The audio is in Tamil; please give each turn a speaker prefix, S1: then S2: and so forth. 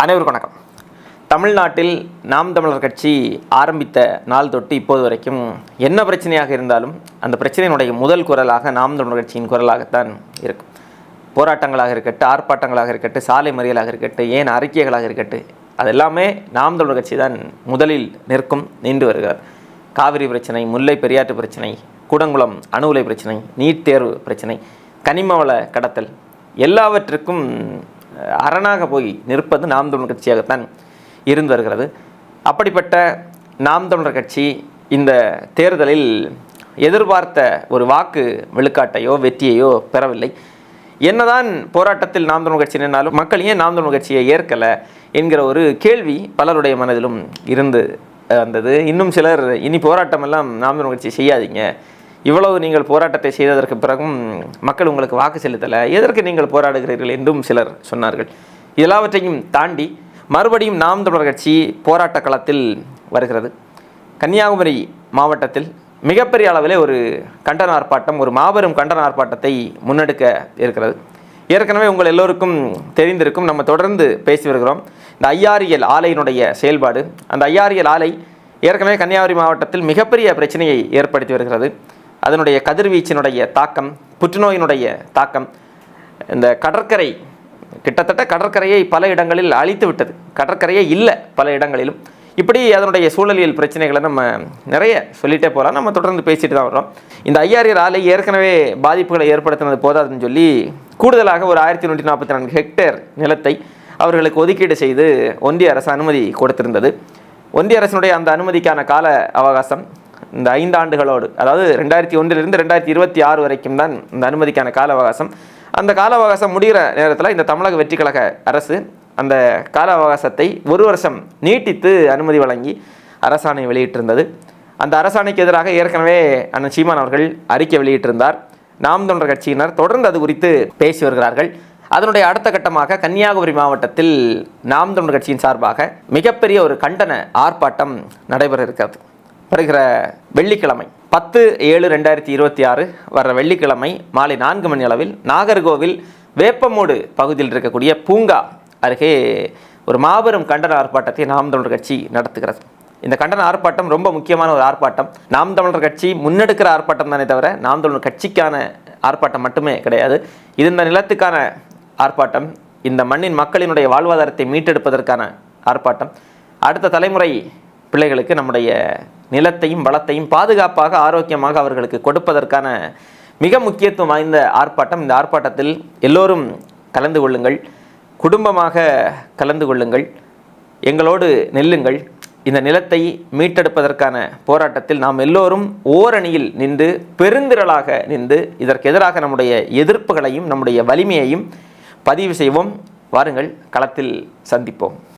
S1: அனைவருக்கும் வணக்கம். தமிழ்நாட்டில் நாம் தமிழர் கட்சி ஆரம்பித்த நாள் தொட்டு இப்போது வரைக்கும் என்ன பிரச்சனையாக இருந்தாலும் அந்த பிரச்சனையினுடைய முதல் குரலாக நாம் தமிழர் கட்சியின் குரலாகத்தான் இருக்கும். போராட்டங்களாக இருக்கட்டும், ஆர்ப்பாட்டங்களாக இருக்கட்டும், சாலை மறியலாக இருக்கட்டும், ஏன் அறிக்கைகளாக இருக்கட்டும், அது எல்லாமே நாம் தமிழர் கட்சி தான் முதலில் நின்று வருகிறார். காவிரி பிரச்சனை, முல்லை பெரியாற்று பிரச்சனை, கூடங்குளம் அணு உலை பிரச்சனை, நீட் தேர்வு பிரச்சனை, கனிமவள கடத்தல், எல்லாவற்றுக்கும் அரணாக போய் நிற்பது நாம் தமிழர் கட்சியாகத்தான் இருந்து வருகிறது. அப்படிப்பட்ட நாம் தமிழர் கட்சி இந்த தேர்தலில் எதிர்பார்த்த ஒரு வாக்கு விழுக்காட்டையோ வெற்றியையோ பெறவில்லை. என்னதான் போராட்டத்தில் நாம் தமிழர் கட்சி நின்றாலும் மக்கள் ஏன் நாம் தமிழர் கட்சியை ஏற்கலை என்கிற ஒரு கேள்வி பலருடைய மனதிலும் இருந்து வந்தது. இன்னும் சிலர் இனி போராட்டமெல்லாம் நாம் தமிழர் கட்சி செய்யாதீங்க, இவ்வளவு நீங்கள் போராட்டத்தை செய்ததற்கு பிறகும் மக்கள் உங்களுக்கு வாக்கு செலுத்தலை, எதற்கு நீங்கள் போராடுகிறீர்கள் என்றும் சிலர் சொன்னார்கள். எல்லாவற்றையும் தாண்டி மறுபடியும் நாம் தமிழர் கட்சி போராட்ட களத்தில் வருகிறது. கன்னியாகுமரி மாவட்டத்தில் மிகப்பெரிய அளவிலே ஒரு கண்டன ஆர்ப்பாட்டம், ஒரு மாபெரும் கண்டன ஆர்ப்பாட்டத்தை முன்னெடுக்க இருக்கிறது. ஏற்கனவே உங்கள் எல்லோருக்கும் தெரிந்திருக்கும், நம்ம தொடர்ந்து பேசி வருகிறோம். இந்த ஐஆர்எல் ஆலையினுடைய செயல்பாடு, அந்த ஐஆர்எல் ஆலை ஏற்கனவே கன்னியாகுமரி மாவட்டத்தில் மிகப்பெரிய பிரச்சனையை ஏற்படுத்தி வருகிறது. அதனுடைய கதிர்வீச்சினுடைய தாக்கம், புற்றுநோயினுடைய தாக்கம், இந்த கடற்கரை கிட்டத்தட்ட கடற்கரையை பல இடங்களில் அழித்து விட்டது. கடற்கரையே இல்லை பல இடங்களிலும். இப்படி அதனுடைய சூழலியல் பிரச்சனைகளை நம்ம நிறைய சொல்லிகிட்டே போகலாம். நம்ம தொடர்ந்து பேசிட்டு தான் வரோம். இந்த ஐஆர்எல் ஆலை ஏற்கனவே பாதிப்புகளை ஏற்படுத்தினது போதாதுன்னு சொல்லி கூடுதலாக ஒரு 1144 ஹெக்டேர் நிலத்தை அவர்களுக்கு ஒதுக்கீடு செய்து ஒன்றிய அரசு அனுமதி கொடுத்திருந்தது. ஒன்றிய அரசினுடைய அந்த அனுமதிக்கான கால அவகாசம் இந்த 5 ஆண்டுகளோடு, அதாவது 2001 2026 வரைக்கும் தான் இந்த அனுமதிக்கான கால அவகாசம். அந்த கால அவகாசம் முடிகிற நேரத்தில் இந்த தமிழக வெற்றி கழக அரசு அந்த கால அவகாசத்தை 1 வருஷம் நீட்டித்து அனுமதி வழங்கி அரசாணை வெளியிட்டிருந்தது. அந்த அரசாணைக்கு எதிராக ஏற்கனவே அண்ணன் சீமான் அவர்கள் அறிக்கை வெளியிட்டிருந்தார். நாம் தமிழர் கட்சியினர் தொடர்ந்து அது குறித்து பேசி வருகிறார்கள். அதனுடைய அடுத்த கட்டமாக கன்னியாகுமரி மாவட்டத்தில் நாம் தமிழர் கட்சியின் சார்பாக மிகப்பெரிய ஒரு கண்டன ஆர்ப்பாட்டம் நடைபெற இருக்கிறது. வருகிற வெள்ளிக்கிழமை 10/7/2026 வர்ற வெள்ளிக்கிழமை மாலை 4 மணி அளவில் நாகர்கோவில் வேப்பமூடு பகுதியில் இருக்கக்கூடிய பூங்கா அருகே ஒரு மாபெரும் கண்டன ஆர்ப்பாட்டத்தை நாம் தமிழர் கட்சி நடத்துகிறது. இந்த கண்டன ஆர்ப்பாட்டம் ரொம்ப முக்கியமான ஒரு ஆர்ப்பாட்டம். நாம் தமிழர் கட்சி முன்னெடுக்கிற ஆர்ப்பாட்டம் தானே தவிர நாம் தமிழர் கட்சிக்கான ஆர்ப்பாட்டம் மட்டுமே கிடையாது. இது இந்த நிலத்துக்கான ஆர்ப்பாட்டம், இந்த மண்ணின் மக்களினுடைய வாழ்வாதாரத்தை மீட்டெடுப்பதற்கான ஆர்ப்பாட்டம், அடுத்த தலைமுறை பிள்ளைகளுக்கு நம்முடைய நிலத்தையும் வளத்தையும் பாதுகாப்பாக ஆரோக்கியமாக அவர்களுக்கு கொடுப்பதற்கான மிக முக்கியத்துவம் வாய்ந்த ஆர்ப்பாட்டம். இந்த ஆர்ப்பாட்டத்தில் எல்லோரும் கலந்து கொள்ளுங்கள், குடும்பமாக கலந்து கொள்ளுங்கள், எங்களோடு நெல்லுங்கள். இந்த நிலத்தை மீட்டெடுப்பதற்கான போராட்டத்தில் நாம் எல்லோரும் ஓரணியில் நின்று பெருந்திரளாக நின்று இதற்கு எதிராக நம்முடைய எதிர்ப்புகளையும் நம்முடைய வலிமையையும் பதிவு செய்வோம். வாருங்கள், களத்தில் சந்திப்போம்.